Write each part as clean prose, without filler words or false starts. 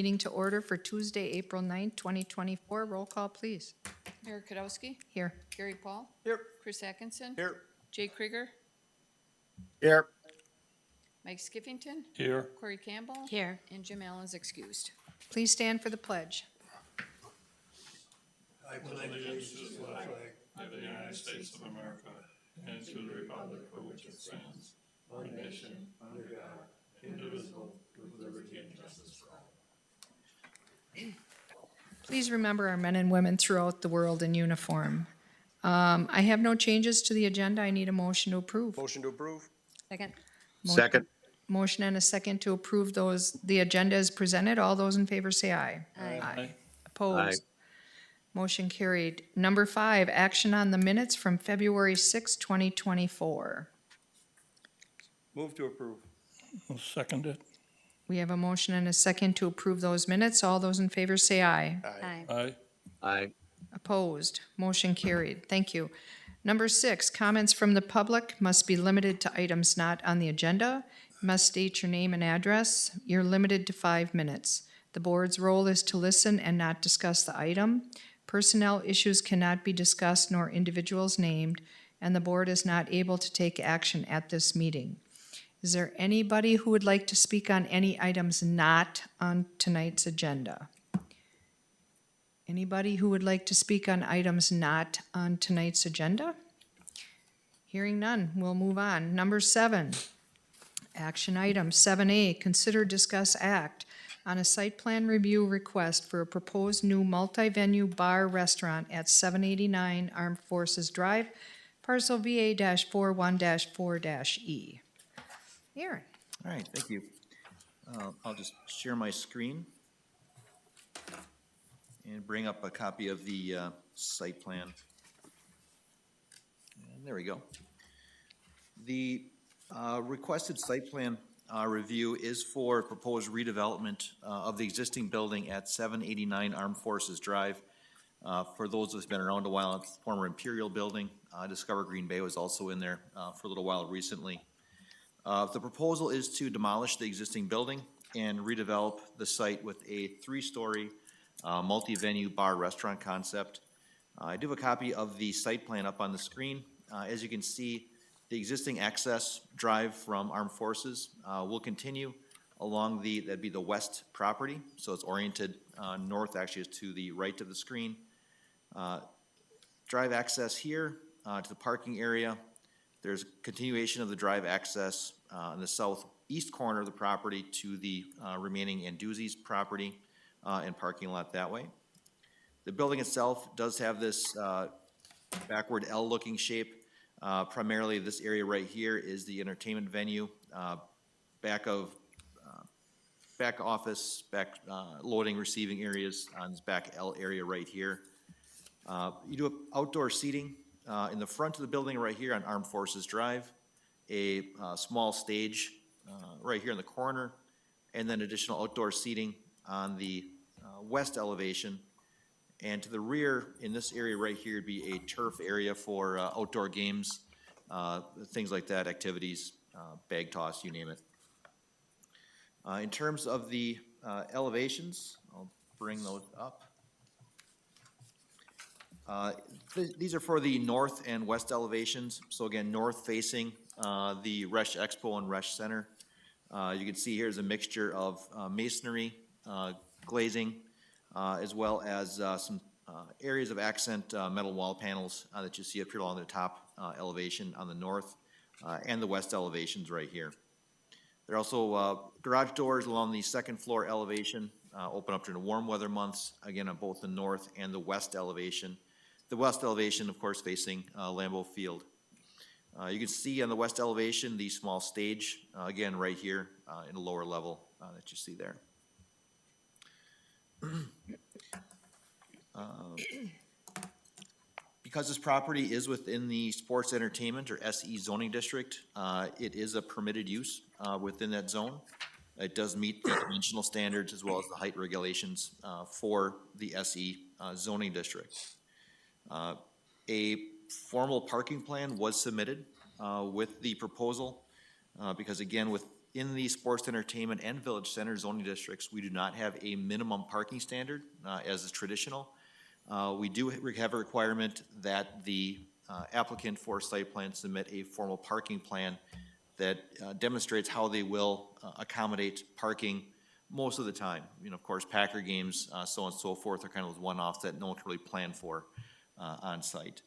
Meeting to order for Tuesday, April 9th, 2024. Roll call, please. Mayor Kadowski, Here. Gary Paul, Here. Chris Atkinson, Here. Jay Krieger, Here. Mike Skiffington, Here. Corey Campbell. Here. And Jim Allen's excused. Please stand for the pledge. I pledge allegiance to the flag of the United States of America and to the republic for which it stands, one nation, under God, indivisible, with liberty and justice for all. Please remember our men and women throughout the world in uniform. I have no changes to the agenda. I need a motion to approve. Motion to approve. Second. Second. Motion and a second to approve the agenda as presented. All those in favor say aye. Aye. Opposed? Motion carried. Number 5, action on the minutes from February 6, 2024. Move to approve. I'll second it. We have a motion and a second to approve those minutes. All those in favor say aye. Aye. Aye. Aye. Opposed? Motion carried. Thank you. Number 6, comments from the public must be limited to items not on the agenda. Must state your name and address. You're limited to 5 minutes. The board's role is to listen and not discuss the item. Personnel issues cannot be discussed nor individuals named, and the board is not able to take action at this meeting. Is there anybody who would like to speak on any items not on tonight's agenda? Anybody who would like to speak on items not on tonight's agenda? Hearing none, we'll move on. Number 7, action item 7A, consider, discuss, act on a site plan review request for a proposed new multi-venue bar restaurant at 789 Armed Forces Drive, parcel VA-41-4-E. Aaron. All right, thank you. I'll just share my screen and bring up a copy of the site plan. And there we go. The requested site plan review is for proposed redevelopment of the existing building at 789 Armed Forces Drive. For those that's been around a while, it's the former Imperial Building. Discover Green Bay was also in there for a little while recently. The proposal is to demolish the existing building and redevelop the site with a 3-story multi-venue bar restaurant concept. I do have a copy of the site plan up on the screen. As you can see, the existing access drive from Armed Forces will continue along that'd be the west property, so it's oriented north, actually is to the right of the screen. Drive access here to the parking area. There's continuation of the drive access in the southeast corner of the property to the remaining Anduzzi's property and parking lot that way. The building itself does have this backward L-looking shape. Primarily this area right here is the entertainment venue, back office, loading, receiving areas on this back L area right here. You do have outdoor seating in the front of the building right here on Armed Forces Drive, a small stage right here in the corner, and then additional outdoor seating on the west elevation. And to the rear, in this area right here, would be a turf area for outdoor games, things like that, activities, bag toss, you name it. In terms of the elevations, I'll bring those up. These are for the north and west elevations. So again, north facing the Resch Expo and Resch Center. You can see here's a mixture of masonry, glazing, as well as some areas of accent metal wall panels that you see up here along the top elevation on the north and the west elevations right here. There are also garage doors along the second floor elevation, open up during the warm weather months, again on both the north and the west elevation. The west elevation, of course, facing Lambeau Field. You can see on the west elevation the small stage, again right here in the lower level that you see there. Because this property is within the Sports Entertainment or SE zoning district, it is a permitted use within that zone. It does meet the dimensional standards as well as the height regulations for the SE zoning district. A formal parking plan was submitted with the proposal because again, in the sports entertainment and village center zoning districts, we do not have a minimum parking standard, as is traditional. We do have a requirement that the applicant for site plan submit a formal parking plan that demonstrates how they will accommodate parking most of the time. You know, of course, Packer games, so on and so forth, are kind of those one-offs that no one can really plan for on site.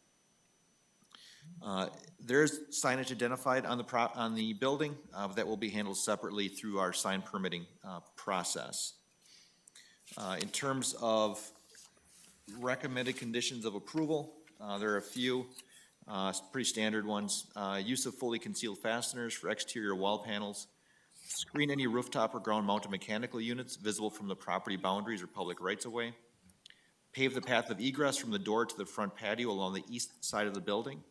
There's signage identified on the building that will be handled separately through our sign permitting process. In terms of recommended conditions of approval, there are a few pretty standard ones. Use of fully concealed fasteners for exterior wall panels. Screen any rooftop or ground mounted mechanical units visible from the property boundaries or public rights of way. Pave the path of egress from the door to the front patio along the east side of the building.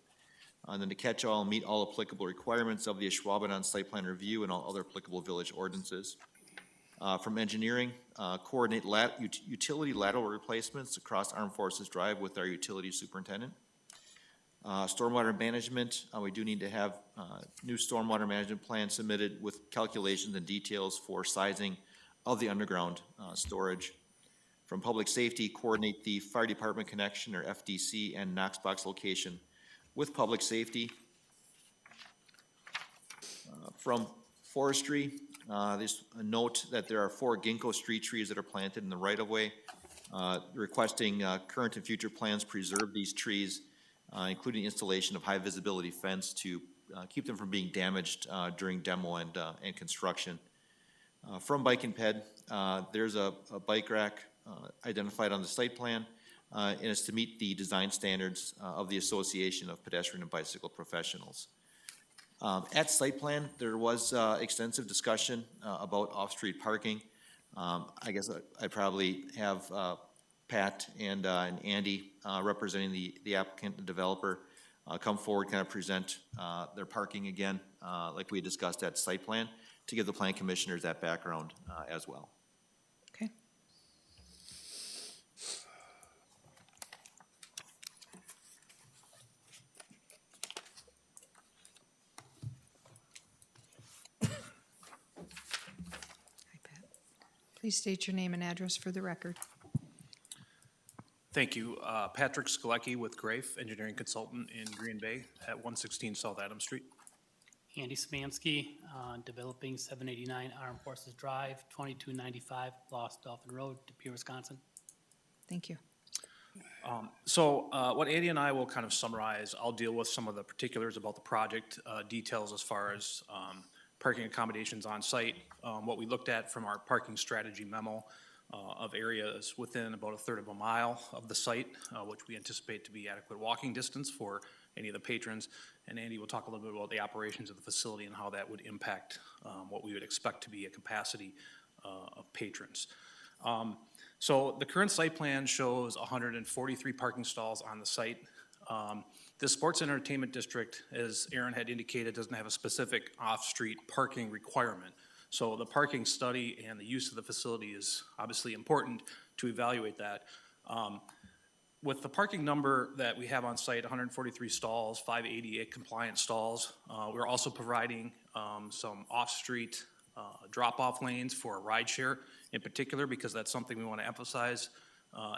And then to catch all, meet all applicable requirements of the Ashwaubenon site plan review and all other applicable village ordinances. From engineering, coordinate utility lateral replacements across Armed Forces Drive with our utility superintendent. Stormwater management, we do need to have new stormwater management plan submitted with calculations and details for sizing of the underground storage. From public safety, coordinate the fire department connection or FDC and Knox box location with public safety. From forestry, there's a note that there are 4 ginkgo street trees that are planted in the right-of-way. Requesting current and future plans preserve these trees, including installation of high-visibility fence to keep them from being damaged during demo and construction. From Bike and Ped, there's a bike rack identified on the site plan, and it's to meet the design standards of the Association of Pedestrian and Bicycle Professionals. At site plan, there was extensive discussion about off-street parking. I guess I'd probably have Pat and Andy representing the applicant and developer come forward, kind of present their parking again, like we discussed at site plan, to give the plan commissioners that background as well. Okay. Please state your name and address for the record. Thank you. Patrick Skalecki with Grafe, engineering consultant in Green Bay at 116 South Adams Street. Andy Smansky, developing 789 Armed Forces Drive, 2295 Lost Dolphin Road, De Pere, Wisconsin. Thank you. What Andy and I will kind of summarize, I'll deal with some of the particulars about the project, details as far as parking accommodations on site, what we looked at from our parking strategy memo of areas within about 1/3 of a mile of the site, which we anticipate to be adequate walking distance for any of the patrons. And Andy will talk a little bit about the operations of the facility and how that would impact what we would expect to be a capacity of patrons. So the current site plan shows 143 parking stalls on the site. The sports and entertainment district, as Aaron had indicated, doesn't have a specific off-street parking requirement. So the parking study and the use of the facility is obviously important to evaluate that. With the parking number that we have on site, 143 stalls, 5 ADA compliant stalls, we're also providing some off-street drop-off lanes for rideshare in particular, because that's something we want to emphasize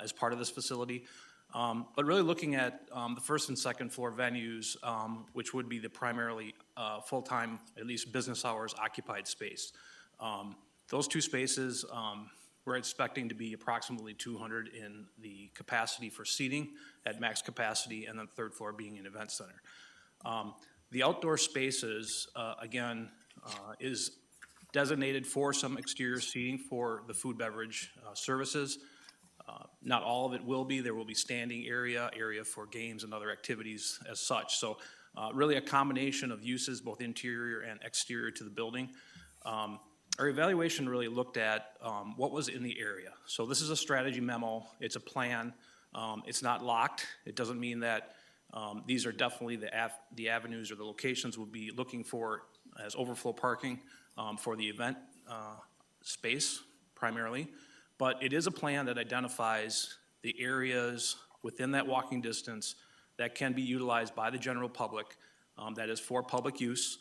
as part of this facility. But really looking at the first and second floor venues, which would be the primarily full-time, at least business hours occupied space. Those 2 spaces, we're expecting to be approximately 200 in the capacity for seating at max capacity, and then 3rd floor being an event center. The outdoor spaces, again, is designated for some exterior seating for the food beverage services. Not all of it will be. There will be standing area for games and other activities as such. So really a combination of uses, both interior and exterior to the building. Our evaluation really looked at what was in the area. So this is a strategy memo. It's a plan. It's not locked. It doesn't mean that these are definitely the avenues or the locations we'll be looking for as overflow parking for the event space primarily. But it is a plan that identifies the areas within that walking distance that can be utilized by the general public, that is for public use,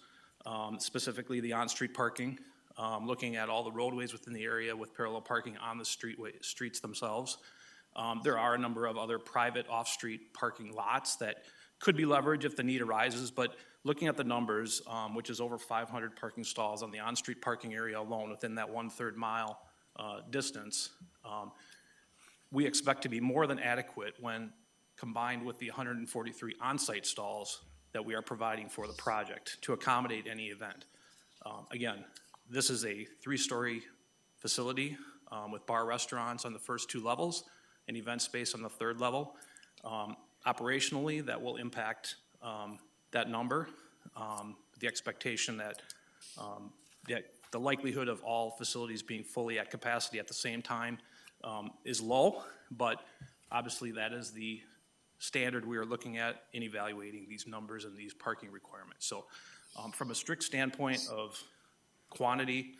specifically the on-street parking, looking at all the roadways within the area with parallel parking on the streets themselves. There are a number of other private off-street parking lots that could be leveraged if the need arises, but looking at the numbers, which is over 500 parking stalls on the on-street parking area alone within that 1/3 mile distance, we expect to be more than adequate when combined with the 143 on-site stalls that we are providing for the project to accommodate any event. Again, this is a 3-story facility with bar restaurants on the first 2 levels, an event space on the 3rd level. Operationally, that will impact that number. The expectation that the likelihood of all facilities being fully at capacity at the same time is low, but obviously that is the standard we are looking at in evaluating these numbers and these parking requirements. So from a strict standpoint of quantity,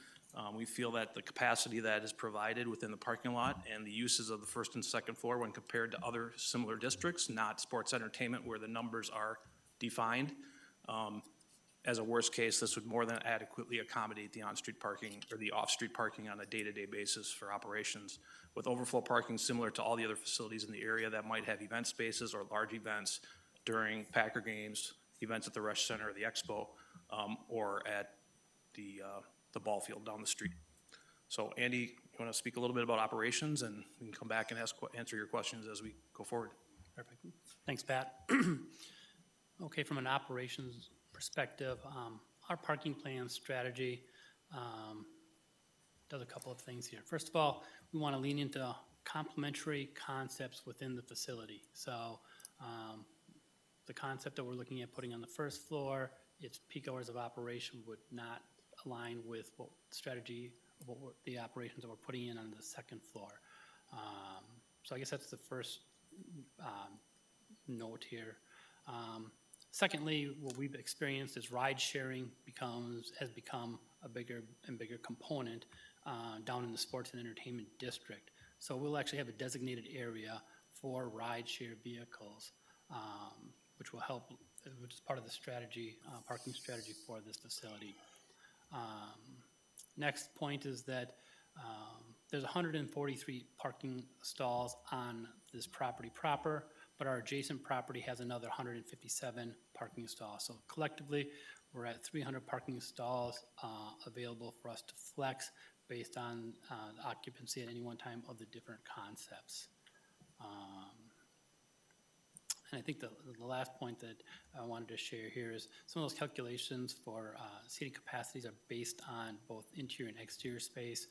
we feel that the capacity that is provided within the parking lot and the uses of the 1st and 2nd floor when compared to other similar districts, not sports entertainment where the numbers are defined, as a worst case, this would more than adequately accommodate the on-street parking or the off-street parking on a day-to-day basis for operations, with overflow parking similar to all the other facilities in the area that might have event spaces or large events during Packer games, events at the Resch Center or the Expo, or at the ball field down the street. So Andy, you want to speak a little bit about operations, and we can come back and answer your questions as we go forward. Perfect. Thanks, Pat. Okay, from an operations perspective, our parking plan strategy does a couple of things here. First of all, we want to lean into complementary concepts within the facility. So the concept that we're looking at putting on the 1st floor, its peak hours of operation would not align with what strategy, the operations that we're putting in on the 2nd floor. So I guess that's the first note here. Secondly, what we've experienced is ride sharing has become a bigger and bigger component down in the sports and entertainment district. So we'll actually have a designated area for ride share vehicles, which will help, which is part of the strategy, parking strategy for this facility. Next point is that there's 143 parking stalls on this property proper, but our adjacent property has another 157 parking stalls. So collectively, we're at 300 parking stalls available for us to flex based on the occupancy at any one time of the different concepts. And I think the last point that I wanted to share here is some of those calculations for seating capacities are based on both interior and exterior space.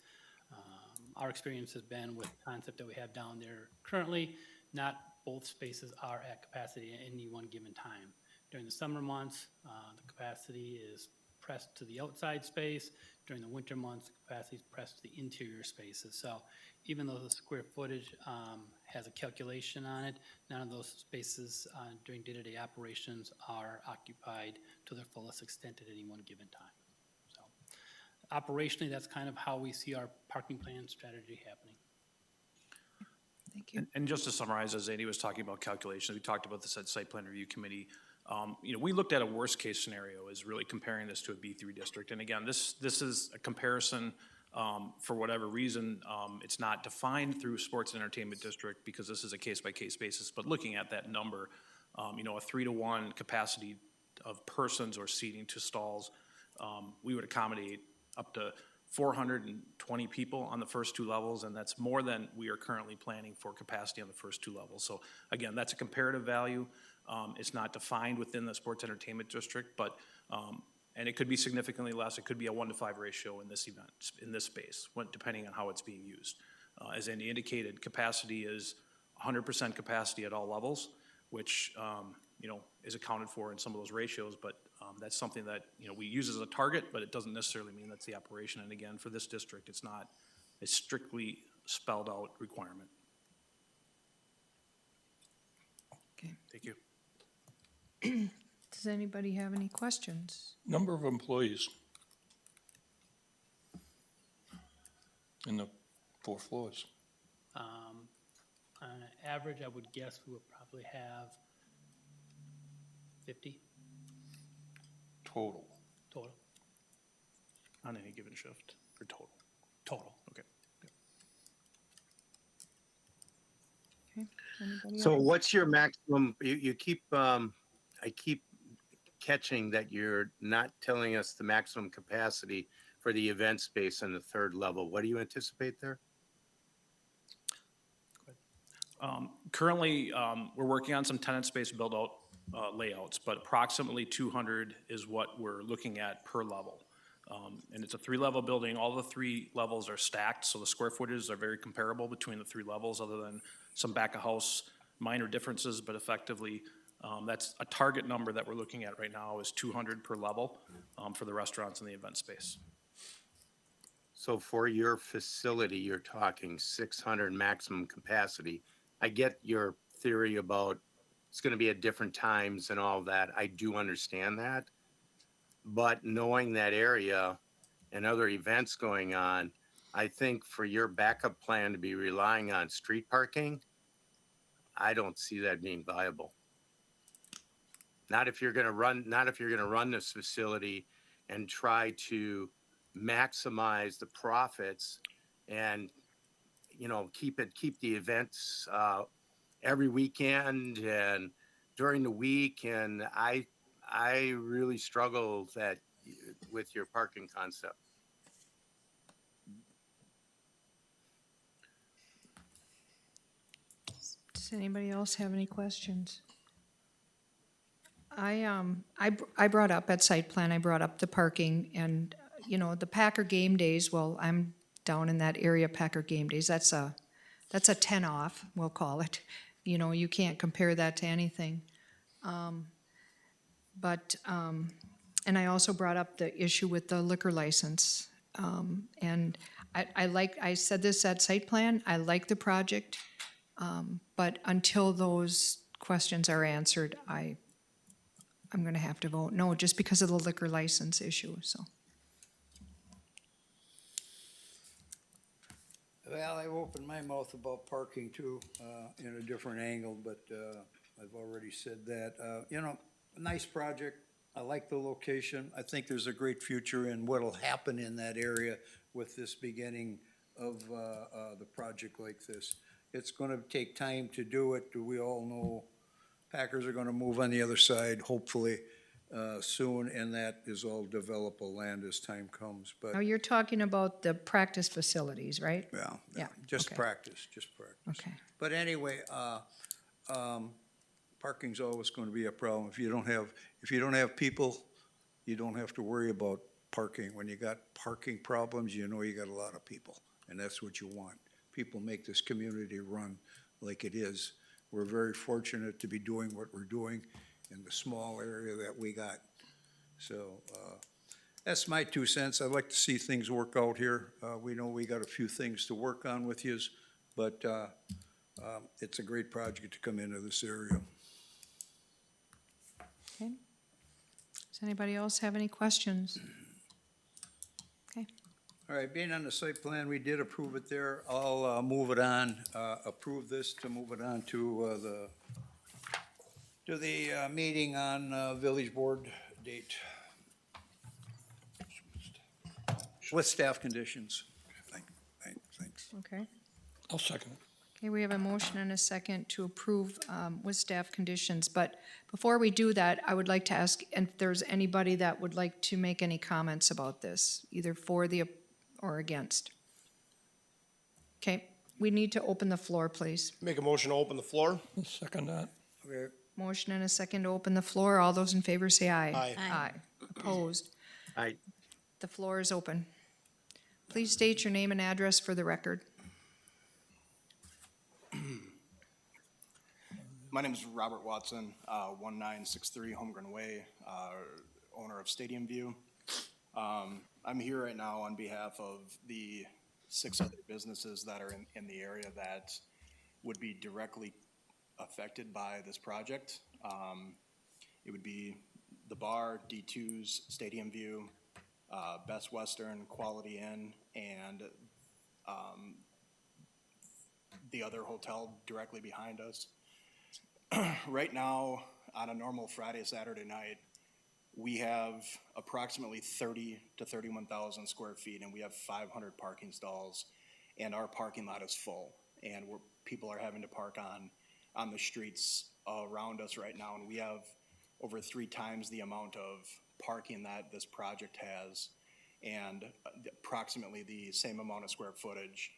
Our experience has been with the concept that we have down there currently, not both spaces are at capacity at any one given time. During the summer months, the capacity is pressed to the outside space. During the winter months, the capacity is pressed to the interior spaces. So even though the square footage has a calculation on it, none of those spaces during day-to-day operations are occupied to their fullest extent at any one given time. So operationally, that's kind of how we see our parking plan strategy happening. Thank you. And just to summarize, as Andy was talking about calculations, we talked about this at Site Plan Review Committee. We looked at a worst-case scenario as really comparing this to a B3 district. And again, this is a comparison for whatever reason. It's not defined through sports and entertainment district because this is a case-by-case basis. But looking at that number, a 3-to-1 capacity of persons or seating to stalls, we would accommodate up to 420 people on the first 2 levels, and that's more than we are currently planning for capacity on the first 2 levels. So again, that's a comparative value. It's not defined within the sports entertainment district, but and it could be significantly less. It could be a 1-to-5 ratio in this event, in this space, depending on how it's being used. As Andy indicated, capacity is 100% capacity at all levels, which is accounted for in some of those ratios, but that's something that we use as a target, but it doesn't necessarily mean that's the operation. And again, for this district, it's not a strictly spelled out requirement. Okay. Thank you. Does anybody have any questions? Number of employees in the 4 floors. On an average, I would guess we would probably have 50 Total. total. on any given shift, or total? Total, okay. Okay, anybody So else? what's your maximum, you keep, I keep catching that you're not telling us the maximum capacity for the event space on the third level. What do you anticipate there? Currently, we're working on some tenant space build-out layouts, but approximately 200 is what we're looking at per level. And it's a three-level building. All the three levels are stacked, so the square footages are very comparable between the three levels, other than some back-of-house minor differences, but effectively, that's a target number that we're looking at right now is 200 per level for the restaurants and the event space. So for your facility, you're talking 600 maximum capacity. I get your theory about it's going to be at different times and all that. I do understand that. But knowing that area and other events going on, I think for your backup plan to be relying on street parking, I don't see that being viable. Not if you're going to run this facility and try to maximize the profits and, you know, keep the events every weekend and during the week. And I really struggle with your parking concept. Does anybody else have any questions? I brought up at site plan, I brought up the parking and, you know, the Packer game days, well, I'm down in that area, Packer game days, that's a 10 off, we'll call it. You know, you can't compare that to anything. And I also brought up the issue with the liquor license. And I said this at site plan, I like the project, but until those questions are answered, I'm gonna have to vote no, just because of the liquor license issue, so. Well, I've opened my mouth about parking too, in a different angle, but, I've already said that. You know, nice project. I like the location. I think there's a great future in what'll happen in that area with this beginning of, the project like this. It's gonna take time to do it. We all know Packers are gonna move on the other side, hopefully, soon, and that is all developable land as time comes, but. Oh, you're talking about the practice facilities, right? Yeah, Yeah, just okay. practice, just practice. Okay, But anyway, parking's always gonna be a problem. If you don't have people, you don't have to worry about parking. When you got parking problems, you know you got a lot of people, and that's what you want. People make this community run like it is. We're very fortunate to be doing what we're doing in the small area that we got. So, that's my 2 cents. I'd like to see things work out here. We know we got a few things to work on with yous, but, it's a great project to come into this area. okay. Does anybody else have any questions? Okay, All right, being on the site plan, we did approve it there. I'll, move it on, approve this to move it on to the meeting on, village board date. With staff conditions. Thanks. okay. I'll second it. Okay, we have a motion and a second to approve with staff conditions, but before we do that, I would like to ask if there's anybody that would like to make any comments about this, either for the or against. Okay, we need to open the floor, please. Make a motion to open the floor. I'll second that. Okay, Motion and a second to open the floor. All those in favor say aye. Aye. Aye. Opposed? Aye. The floor is open. Please state your name and address for the record. My name is Robert Watson, 1963 Holmgren Way, owner of Stadium View. I'm here right now on behalf of the 6 other businesses that are in the area that would be directly affected by this project. It would be the bar, D2's, Stadium View, Best Western, Quality Inn, and the other hotel directly behind us. Right now, on a normal Friday, Saturday night, We have approximately 30 to 31,000 square feet, and we have 500 parking stalls, and our parking lot is full. And people are having to park on the streets around us right now, and we have over 3 times the amount of parking that this project has, and approximately the same amount of square footage.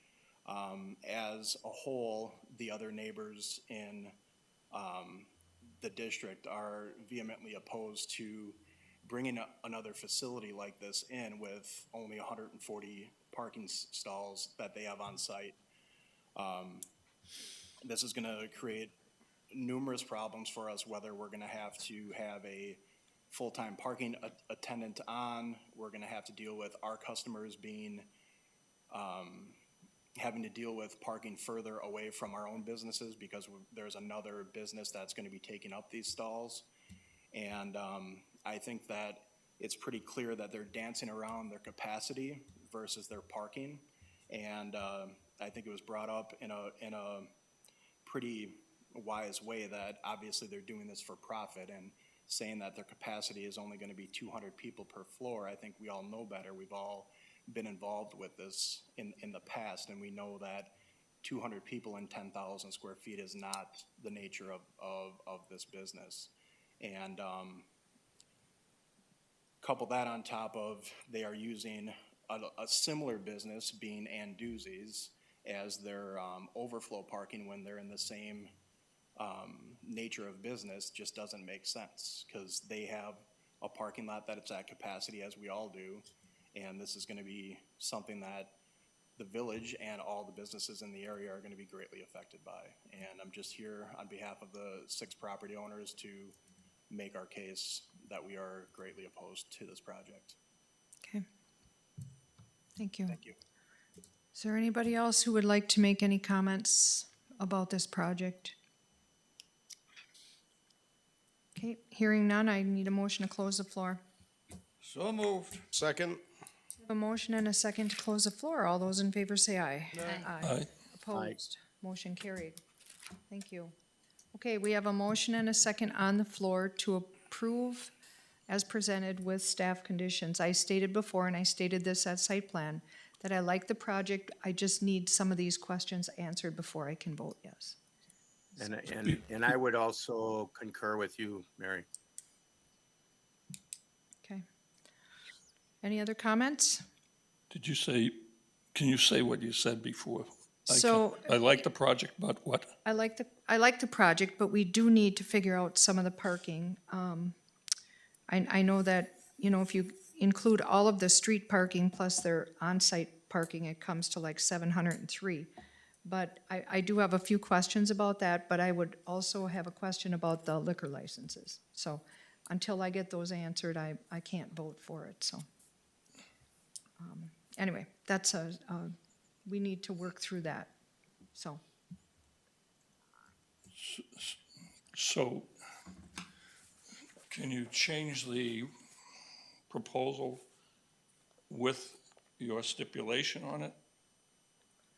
As a whole, the other neighbors in the district are vehemently opposed to bringing another facility like this in with only 140 parking stalls that they have on site. This is gonna create numerous problems for us, whether we're gonna have to have a full-time parking attendant on, we're gonna have to deal with our customers being, having to deal with parking further away from our own businesses because there's another business that's gonna be taking up these stalls. And I think that it's pretty clear that they're dancing around their capacity versus their parking. And I think it was brought up in a pretty wise way that obviously they're doing this for profit, and saying that their capacity is only gonna be 200 people per floor. I think we all know better. We've all been involved with this in the past, and we know that 200 people in 10,000 square feet is not the nature of this business. And couple that on top of they are using a similar business, being Anduzzi's, as their overflow parking when they're in the same nature of business, just doesn't make sense, because they have a parking lot that it's at capacity, as we all do, and this is gonna be something that the village and all the businesses in the area are gonna be greatly affected by. And I'm just here on behalf of the 6 property owners to make our case that we are greatly opposed to this project. Okay. Thank you. Thank you. Is there anybody else who would like to make any comments about this project? Okay, hearing none, I need a motion to close the floor. So moved. Second? A motion and a second to close the floor. All those in favor say aye. Aye. Opposed? Motion carried. Thank you. Okay, we have a motion and a second on the floor to approve as presented with staff conditions. I stated before, and I stated this at site plan, that I like the project. I just need some of these questions answered before I can vote yes. And I would also concur with you, Mary. Okay. Any other comments? Did you say, can you say what you said before? So- I like the project, but what? I like the project, but we do need to figure out some of the parking. I know that, if you include all of the street parking plus their on-site parking, it comes to like 703. But I do have a few questions about that, but I would also have a question about the liquor licenses. So until I get those answered, I can't vote for it, so. Anyway, that's we need to work through that, so. So, can you change the proposal with your stipulation on it?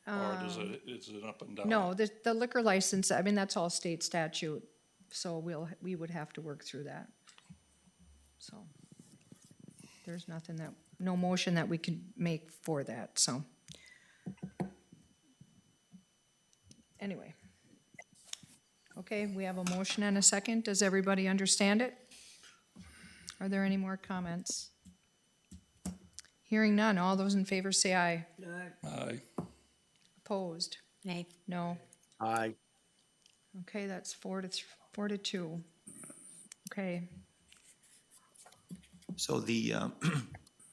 Or is it up and down? No, the liquor license, I mean, that's all state statute, so we would have to work through that. So, there's no motion that we can make for that, so. Anyway. Okay, we have a motion and a second. Does everybody understand it? Are there any more comments? Hearing none, all those in favor say aye. Aye. Opposed? Nay. No. Aye. Okay, that's 4-2. Okay, So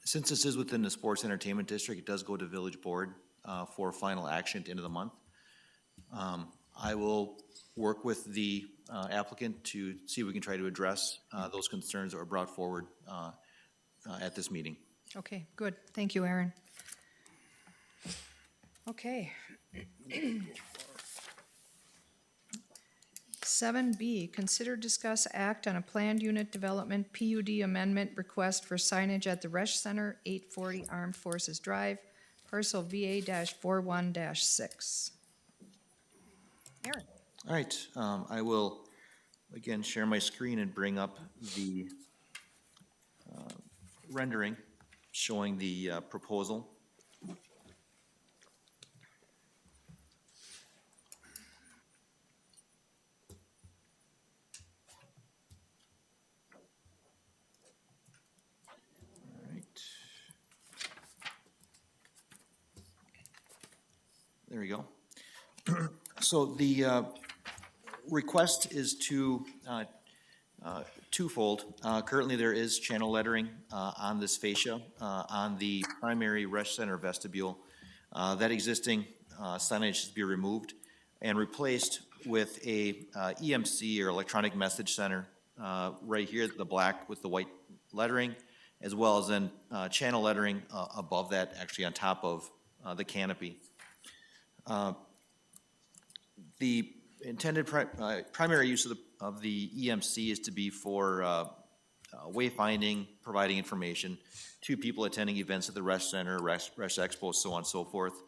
since this is within the sports entertainment district, it does go to village board for final action at the end of the month. I will work with the applicant to see if we can try to address those concerns that were brought forward at this meeting. okay, good. Thank you, Aaron. Okay. 7B, consider, discuss, act on a planned unit development PUD amendment request for signage at the Resch Center, 840 Armed Forces Drive, parcel VA-41-6. Aaron? All right, I will again share my screen and bring up the rendering showing the proposal. All right. There we go. So the request is twofold. Currently, there is channel lettering on this fascia on the primary Resch Center vestibule. That existing signage should be removed and replaced with a EMC or electronic message center right here, the black with the white lettering, as well as then channel lettering above that, actually on top of the canopy. The intended primary use of the EMC is to be for wayfinding, providing information to people attending events at the Resch Center, Resch Expo, so on and so forth.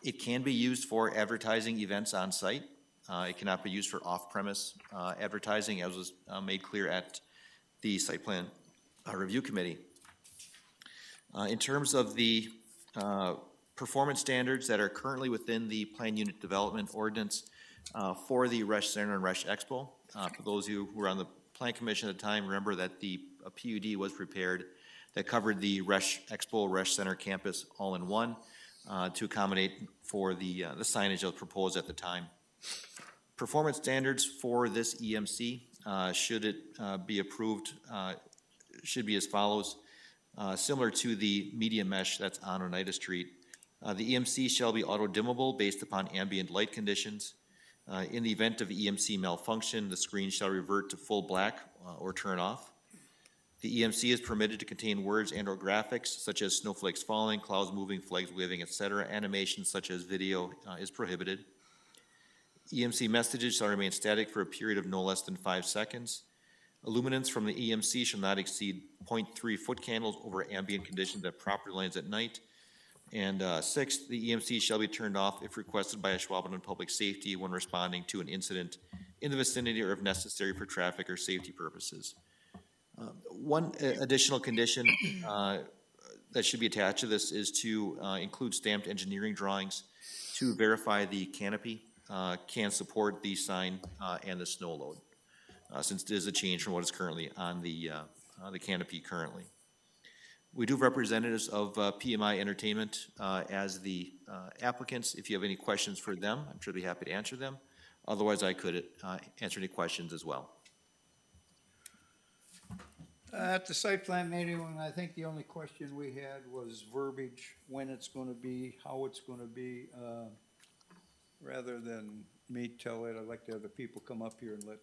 It can be used for advertising events on site. It cannot be used for off-premise advertising, as was made clear at the site plan review committee. In terms of the performance standards that are currently within the plan unit development ordinance for the Resch Center and Resch Expo. For those of you who were on the plan commission at the time, remember that a PUD was prepared that covered the Resch Expo, Resch Center campus all in one to accommodate for the signage that was proposed at the time. Performance standards for this EMC, should it be approved, should be as follows. Similar to the media mesh that's on Oneida Street. The EMC shall be auto-dimmable based upon ambient light conditions. In the event of EMC malfunction, the screen shall revert to full black or turn off. The EMC is permitted to contain words and or graphics such as snowflakes falling, clouds moving, flags waving, etc. Animations such as video is prohibited. EMC messages shall remain static for a period of no less than 5 seconds. Illuminance from the EMC shall not exceed 0.3 foot candles over ambient conditions at property lines at night. And sixth, the EMC shall be turned off if requested by Ashwaubenon Public Safety when responding to an incident in the vicinity or if necessary for traffic or safety purposes. One additional condition that should be attached to this is to include stamped engineering drawings to verify the canopy can support the sign and the snow load, since it is a change from what is currently on the canopy currently. We do have representatives of PMI Entertainment as the applicants. If you have any questions for them, I'm sure they'd be happy to answer them. Otherwise, I could answer any questions as well. At the site plan meeting, I think the only question we had was verbiage, when it's gonna be, how it's gonna be. Rather than me tell it, I'd like to have the people come up here and let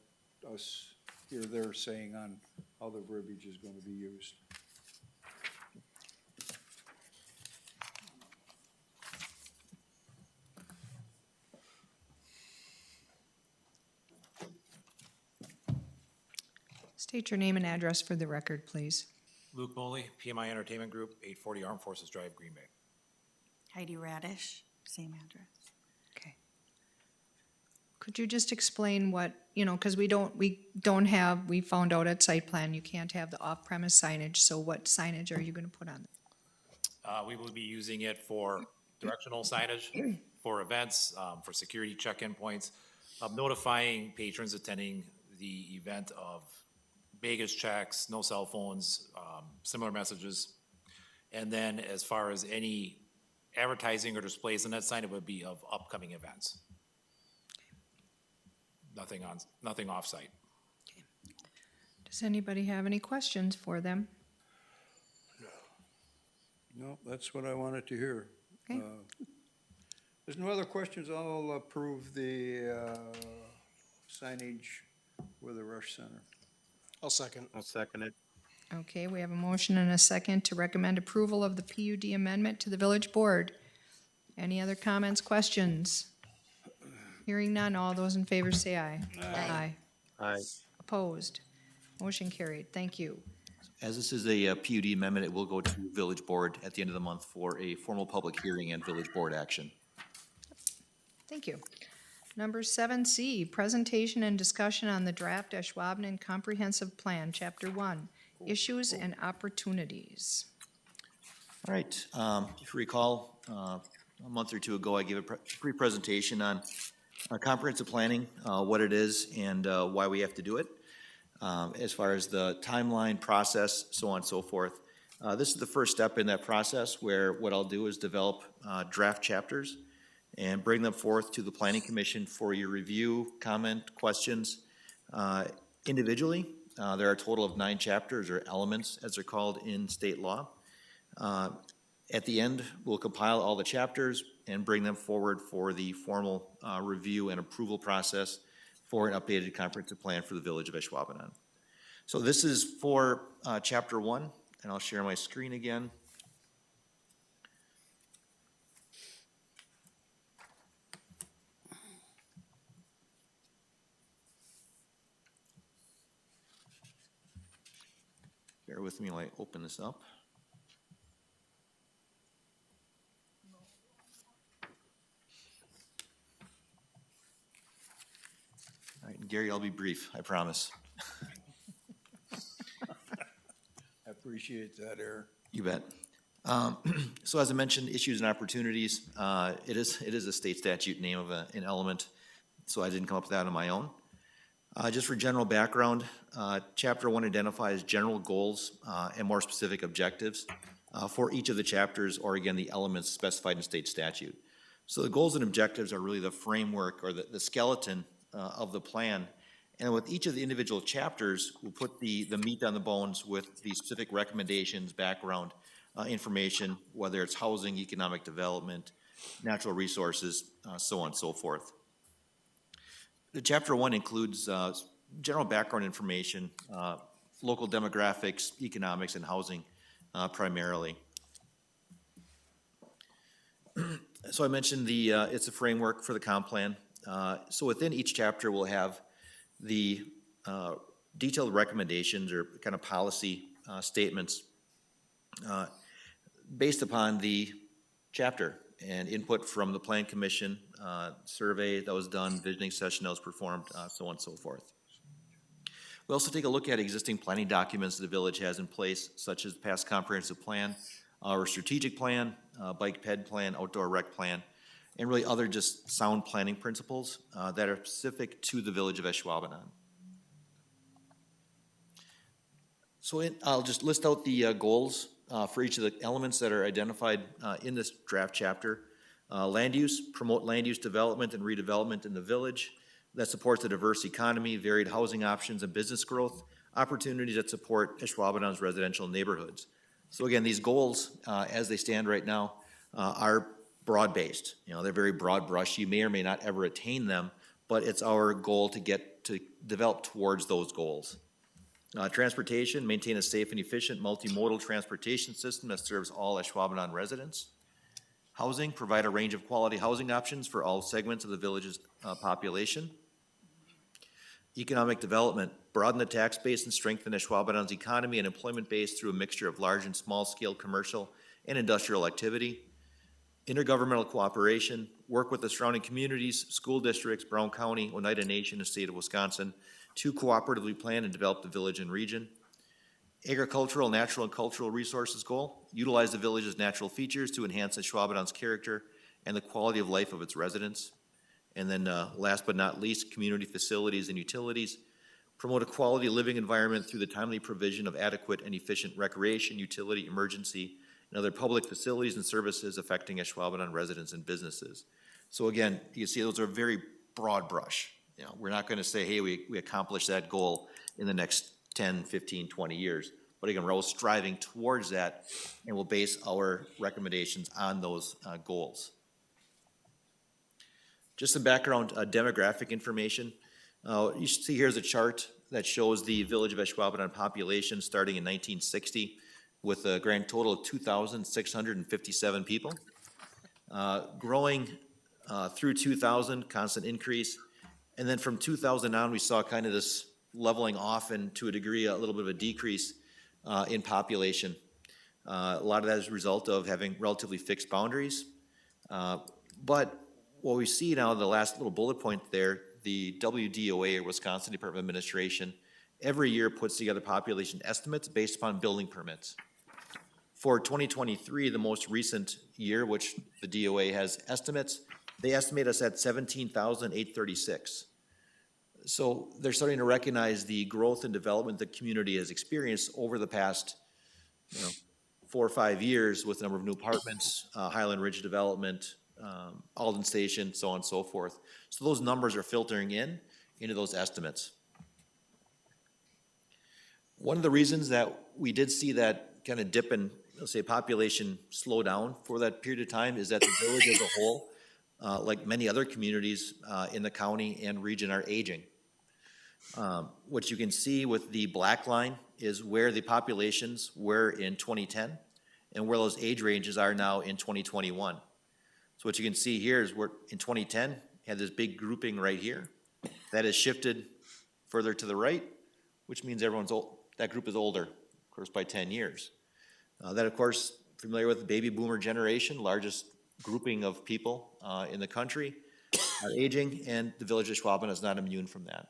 us hear their saying on how the verbiage is gonna be used. State your name and address for the record, please. Luke Moley, PMI Entertainment Group, 840 Armed Forces Drive, Green Bay. Heidi Radish, same address. Okay. Could you just explain what, because we found out at site plan, you can't have the off-premise signage, so what signage are you gonna put on? We will be using it for directional signage, for events, for security check-in points, notifying patrons attending the event of baggage checks, no cell phones, similar messages. And then as far as any advertising or displays on that sign, it would be of upcoming events. Nothing off-site. Does anybody have any questions for them? No, that's what I wanted to hear. Okay. There's no other questions, I'll approve the signage with the Resch Center. I'll second. I'll second it. Okay, we have a motion and a second to recommend approval of the PUD amendment to the village board. Any other comments, questions? Hearing none, all those in favor say aye. Aye. Aye. Opposed? Motion carried. Thank you. As this is a PUD amendment, it will go to village board at the end of the month for a formal public hearing and village board action. Thank you. Number 7C, presentation and discussion on the draft Ashwaubenon Comprehensive Plan, Chapter 1, Issues and opportunities. All right, if you recall, a month or two ago, I gave a brief presentation on comprehensive planning, what it is and why we have to do it, as far as the timeline, process, so on and so forth. This is the first step in that process where what I'll do is develop draft chapters and bring them forth to the Planning Commission for your review, comment, questions. Individually, there are a total of 9 chapters or elements, as they're called in state law. At the end, we'll compile all the chapters and bring them forward for the formal review and approval process for an updated comprehensive plan for the village of Ashwaubenon. So this is for chapter 1, and I'll share my screen again. Bear with me while I open this up. All right, Gary, I'll be brief, I promise. I appreciate that, Eric. You bet. So as I mentioned, issues and opportunities, it is a state statute name of an element, so I didn't come up with that on my own. Just for general background, Chapter 1 identifies general goals and more specific objectives for each of the chapters, or again, the elements specified in state statute. So the goals and objectives are really the framework or the skeleton of the plan. And with each of the individual chapters, we'll put the meat on the bones with the specific recommendations, background information, whether it's housing, economic development, natural resources, so on and so forth. The Chapter 1 includes general background information, local demographics, economics, and housing primarily. So I mentioned it's a framework for the comp plan. So within each chapter, we'll have the detailed recommendations or kind of policy statements based upon the chapter and input from the Plan Commission, survey that was done, visioning session that was performed, so on and so forth. We also take a look at existing planning documents the village has in place, such as past comprehensive plan, our strategic plan, bike ped plan, outdoor rec plan, and really other just sound planning principles that are specific to the village of Ashwaubenon. So I'll just list out the goals for each of the elements that are identified in this draft chapter. Land use, promote land use development and redevelopment in the village that supports a diverse economy, varied housing options and business growth, opportunities that support Ashwaubonon's residential neighborhoods. So again, these goals, as they stand right now, are broad-based. You know, they're very broad brush. You may or may not ever attain them, but it's our goal to get to develop towards those goals. Transportation, maintain a safe and efficient multimodal transportation system that serves all Ashwaubenon residents. Housing, provide a range of quality housing options for all segments of the village's population. Economic development, broaden the tax base and strengthen Ashwaubenon's economy and employment base through a mixture of large and small-scale commercial and industrial activity. Intergovernmental cooperation, work with the surrounding communities, school districts, Brown County, Oneida Nation, and state of Wisconsin to cooperatively plan and develop the village and region. Agricultural, natural, and cultural resources goal, utilize the village's natural features to enhance Ashwaubenon's character and the quality of life of its residents. And then last but not least, community facilities and utilities, promote a quality living environment through the timely provision of adequate and efficient recreation, utility, emergency, and other public facilities and services affecting Ashwaubenon residents and businesses. So again, you can see those are very broad brush. You know, we're not going to say, hey, we accomplished that goal in the next 10, 15, 20 years. But again, we're always striving towards that, and we'll base our recommendations on those goals. Just some background demographic information. You should see here's a chart that shows the village of Ashwaubenon population starting in 1960 with a grand total of 2,657 people. Growing through 2000, constant increase. And then from 2000 on, we saw kind of this leveling off and to a degree, a little bit of a decrease in population. A lot of that is a result of having relatively fixed boundaries. But what we see now, the last little bullet point there, the WDOA, or Wisconsin Department of Administration, every year puts together population estimates based upon building permits. For 2023, the most recent year, which the DOA has estimates, they estimate us at 17,836. So they're starting to recognize the growth and development the community has experienced over the past, 4 or 5 years with the number of new apartments, Highland Ridge development, Alden Station, so on and so forth. So those numbers are filtering into those estimates. One of the reasons that we did see that kind of dip in, let's say, population slow down for that period of time is that the village as a whole, like many other communities in the county and region, are aging. What you can see with the black line is where the populations were in 2010 and where those age ranges are now in 2021. So what you can see here is we're in 2010 had this big grouping right here. That has shifted further to the right, which means everyone's old. That group is older, of course, by 10 years. That, of course, familiar with the baby boomer generation, largest grouping of people in the country, are aging, and the village of Ashwaubenon is not immune from that.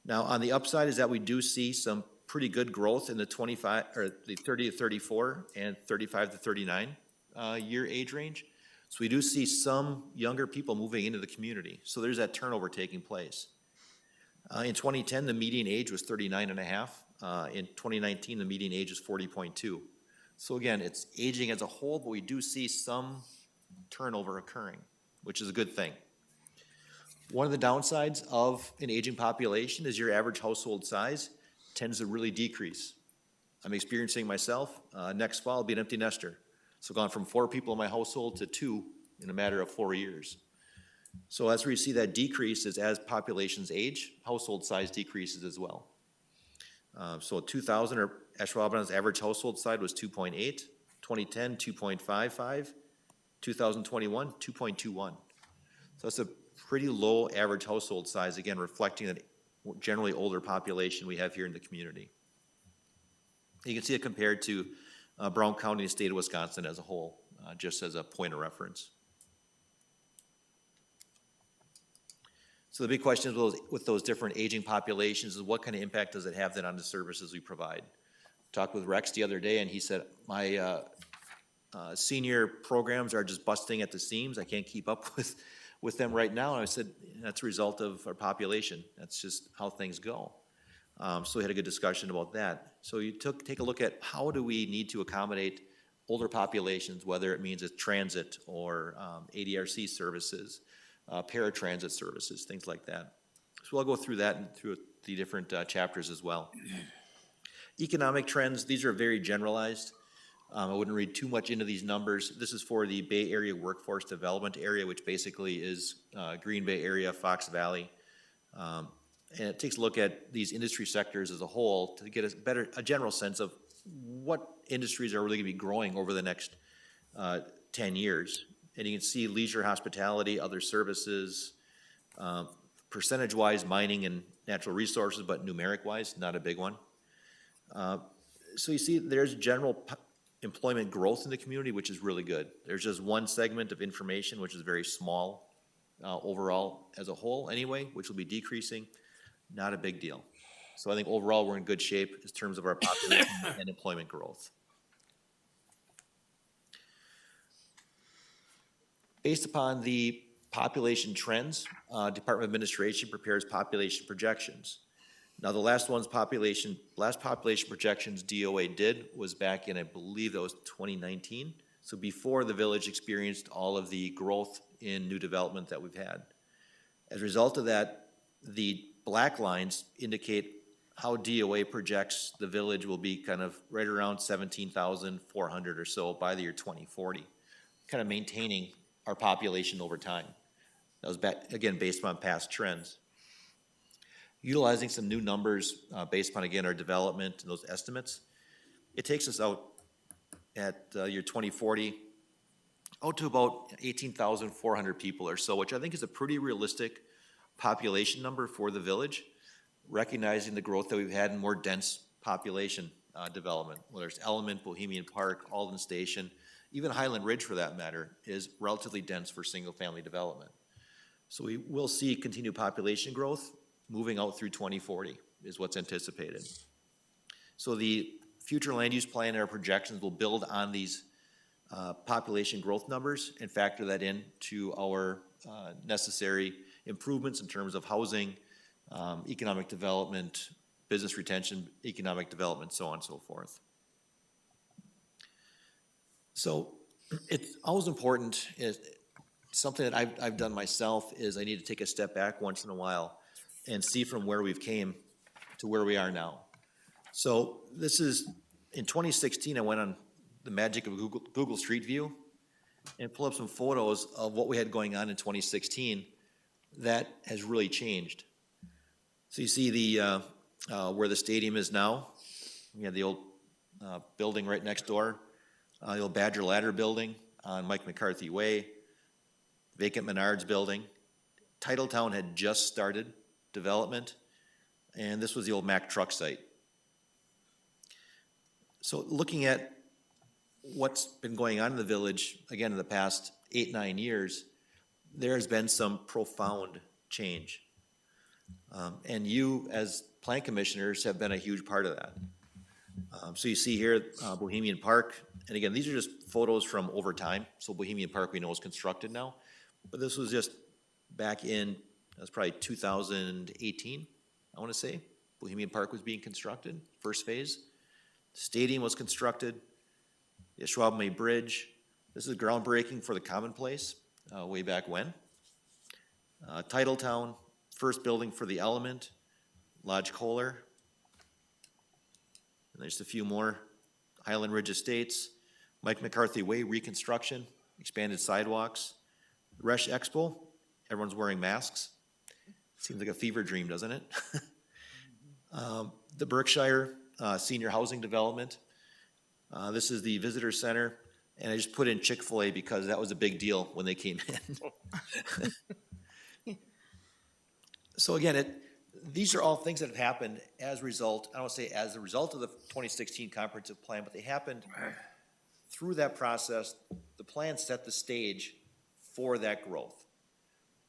Now, on the upside is that we do see some pretty good growth in the 30 to 34 and 35 to 39 year age range. So we do see some younger people moving into the community. So there's that turnover taking place. In 2010, the median age was 39 and a half. In 2019, the median age is 40.2. So again, it's aging as a whole, but we do see some turnover occurring, which is a good thing. One of the downsides of an aging population is your average household size tends to really decrease. I'm experiencing myself. Next fall, I'll be an empty nester. So gone from 4 people in my household to 2 in a matter of 4 years. So that's where you see that decrease is as populations age, household size decreases as well. So 2000, or Ashwaubenon's average household size was 2.8, 2010, 2.55, 2021, 2.21. So that's a pretty low average household size, again, reflecting that generally older population we have here in the community. You can see it compared to Brown County and the state of Wisconsin as a whole, just as a point of reference. So the big question with those different aging populations is what kind of impact does it have then on the services we provide? Talked with Resch the other day, and he said, my senior programs are just busting at the seams. I can't keep up with them right now. And I said, that's a result of our population. That's just how things go. So we had a good discussion about that. So you take a look at how do we need to accommodate older populations, whether it means it's transit or ADRC services, paratransit services, things like that. So I'll go through that and through the different chapters as well. Economic trends, these are very generalized. I wouldn't read too much into these numbers. This is for the Bay Area Workforce Development Area, which basically is Green Bay area, Fox Valley. And it takes a look at these industry sectors as a whole to get a general sense of what industries are really going to be growing over the next 10 years. And you can see leisure, hospitality, other services, percentage-wise, mining and natural resources, but numeric-wise, not a big one. So you see there's general employment growth in the community, which is really good. There's just one segment of information, which is very small overall as a whole anyway, which will be decreasing. Not a big deal. So I think overall we're in good shape in terms of our population and employment growth. Based upon the population trends, Department of Administration prepares population projections. Now the last population projections DOA did was back in, I believe that was 2019. So before the village experienced all of the growth in new development that we've had. As a result of that, the black lines indicate how DOA projects the village will be kind of right around 17,400 or so by the year 2040, kind of maintaining our population over time. That was again based on past trends. Utilizing some new numbers based upon, again, our development and those estimates, it takes us out at year 2040 out to about 18,400 people or so, which I think is a pretty realistic population number for the village, recognizing the growth that we've had in more dense population development, whether it's Element, Bohemian Park, Alden Station, even Highland Ridge for that matter, is relatively dense for single-family development. So we will see continued population growth moving out through 2040. is what's anticipated. So the future land use plan and our projections will build on these population growth numbers and factor that into our necessary improvements in terms of housing, economic development, business retention, economic development, so on and so forth. So it's always important, is something that I've done myself, is I need to take a step back once in a while and see from where we've came to where we are now. So this is, in 2016, I went on the magic of Google Street View and pulled up some photos of what we had going on in 2016 that has really changed. So you see the where the stadium is now. We have the old building right next door, the old Badger Ladder building on Mike McCarthy Way, vacant Menards building. Titletown had just started development, and this was the old Mack truck site. So looking at what's been going on in the village, again, in the past 8-9 years, there has been some profound change. And you, as plan commissioners, have been a huge part of that. So you see here, Bohemian Park, and again, these are just photos from over time. So Bohemian Park, we know, is constructed now. But this was just back in, that was probably 2018, I want to say. Bohemian Park was being constructed, first phase. The stadium was constructed. The Ashwaubenon Bridge. This is groundbreaking for the Commonplace, way back when. Titletown, first building for the Element, Lodge Kohler. And there's a few more. Highland Ridge Estates, Mike McCarthy Way reconstruction, expanded sidewalks. Resch Expo, everyone's wearing masks. Seems like a fever dream, doesn't it? The Berkshire Senior Housing Development. This is the Visitor Center, and I just put in Chick-fil-A because that was a big deal when they came in. So again, these are all things that have happened as a result, I don't want to say as a result of the 2016 comprehensive plan, but they happened through that process. The plan set the stage for that growth.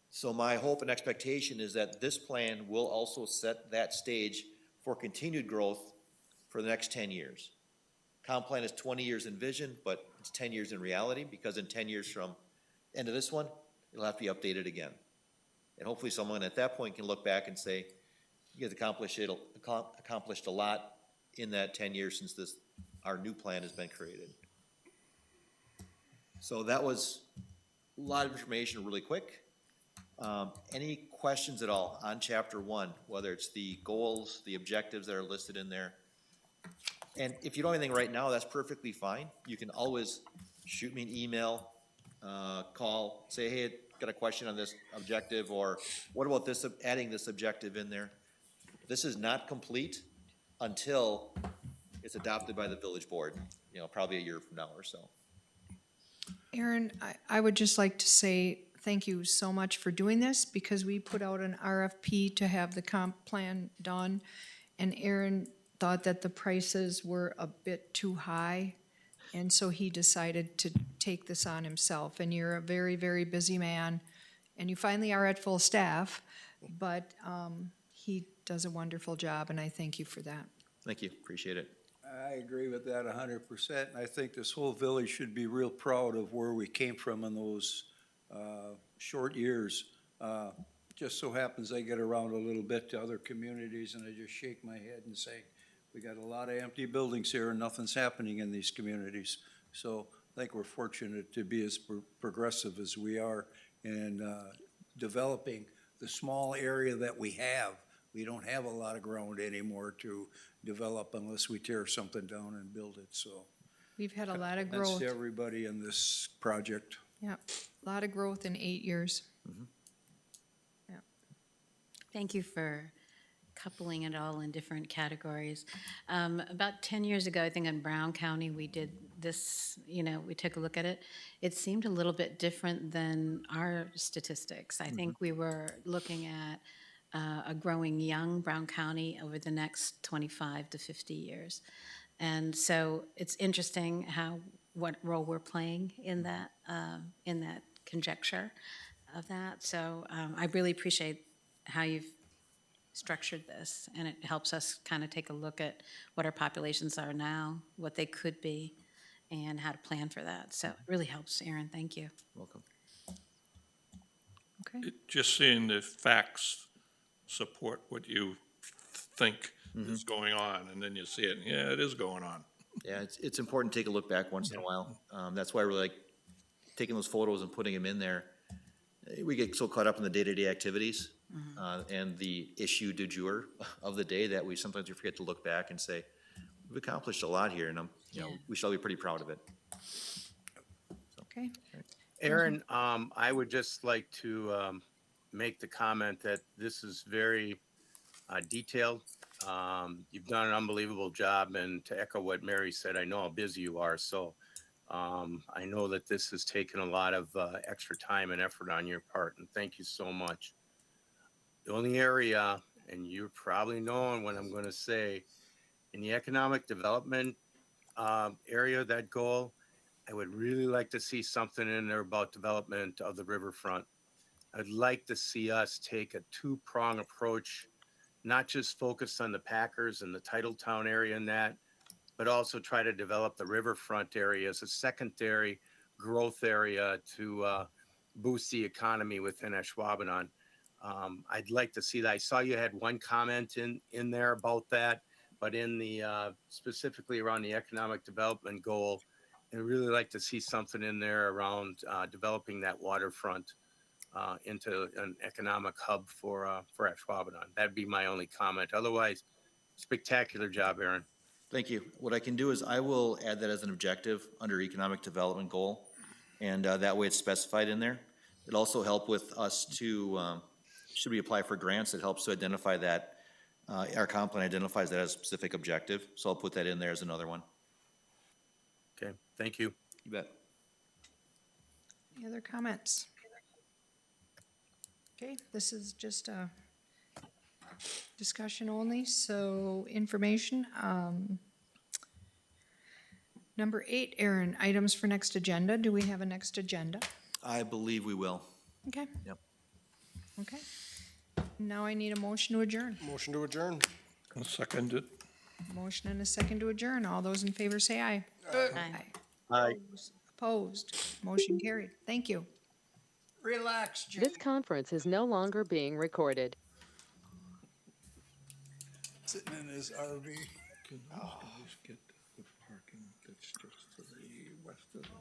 So my hope and expectation is that this plan will also set that stage for continued growth for the next 10 years. Comp plan is 20 years in vision, but it's 10 years in reality, because in 10 years from end of this one, it'll have to be updated again. And hopefully someone at that point can look back and say, you guys accomplished a lot in that 10 years since our new plan has been created. So that was a lot of information really quick. Any questions at all on chapter 1, whether it's the goals, the objectives that are listed in there? And if you don't have anything right now, that's perfectly fine. You can always shoot me an email, call, say, hey, got a question on this objective, or what about this, adding this objective in there? This is not complete until it's adopted by the village board, probably a year from now or so. Aaron, I would just like to say thank you so much for doing this, because we put out an RFP to have the comp plan done, and Aaron thought that the prices were a bit too high, and so he decided to take this on himself. And you're a very, very busy man, and you finally are at full staff, but he does a wonderful job, and I thank you for that. Thank you, appreciate it. I agree with that 100%. And I think this whole village should be real proud of where we came from in those short years. Just so happens I get around a little bit to other communities, and I just shake my head and say, we got a lot of empty buildings here and nothing's happening in these communities. So I think we're fortunate to be as progressive as we are in developing the small area that we have. We don't have a lot of ground anymore to develop unless we tear something down and build it, so. We've had a lot of Thanks growth. to everybody in this project. Yeah, a lot of growth in 8 years. Thank you for coupling it all in different categories. About 10 years ago, I think in Brown County, we did this, we took a look at it. It seemed a little bit different than our statistics. I think we were looking at a growing young Brown County over the next 25 to 50 years. And so it's interesting what role we're playing in that conjecture of that. So I really appreciate how you've structured this, and it helps us kind of take a look at what our populations are now, what they could be, and how to plan for that. So it really helps, Aaron, thank you. Welcome. Okay. Just seeing the facts support what you think is going on, and then you see it, yeah, it is going on. Yeah, it's important to take a look back once in a while. That's why I really like taking those photos and putting them in there. We get so caught up in the day-to-day activities and the issue du jour of the day that we sometimes we forget to look back and say, we've accomplished a lot here, and Yeah. we shall be pretty proud of it. Okay. Aaron, I would just like to make the comment that this is very detailed. You've done an unbelievable job, and to echo what Mary said, I know how busy you are, so I know that this has taken a lot of extra time and effort on your part, and thank you so much. The only area, and you're probably knowing what I'm going to say, in the economic development area, that goal, I would really like to see something in there about development of the riverfront. I'd like to see us take a two-prong approach, not just focus on the Packers and the Titletown area and that, but also try to develop the riverfront area as a secondary growth area to boost the economy within Ashwaubenon. I'd like to see that. I saw you had one comment in there about that, but in the specifically around the economic development goal, I'd really like to see something in there around developing that waterfront into an economic hub for Ashwaubenon. That'd be my only comment. Otherwise, spectacular job, Aaron. Thank you. What I can do is I will add that as an objective under economic development goal, and that way it's specified in there. It'll also help with us to, should we apply for grants, it helps to identify that, our comp plan identifies that as a specific objective, so I'll put that in there as another one. Okay, thank you. You bet. Any other comments? Okay, this is just a discussion only, so information. Number 8, Aaron, items for next agenda. Do we have a next agenda? I believe we will. Okay. Yep. Okay. Now I need a motion to adjourn. Motion to adjourn. I'll second it. Motion and a second to adjourn. All those in favor say aye. Aye. Aye. Opposed? Motion carried. Thank you. Relax, Jim. This conference is no longer being recorded. Sitting in his RV. Can those guys get the parking that's just to the west of them?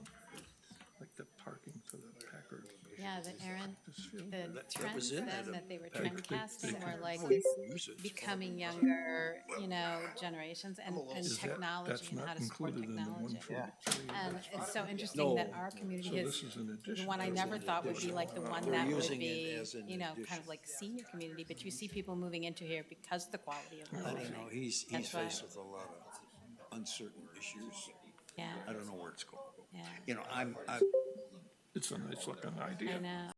Like the parking for the Packers? Yeah, but Aaron, This field? the trends then that they were trend they- casting they- were like Oh, this use it. becoming younger, generations and Is that- technology that's and how not to support included in the technology. 143? And it's so interesting that our So community this is is an the addition. one I never thought would be like the one They're that would using it be, as an kind addition. of like senior community, but you see people moving into here because of the quality of living. You know, he's That's why- faced with a lot of uncertain issues. Yeah, I don't know where it's going. yeah, You know, I'm It's a nice looking idea. I know.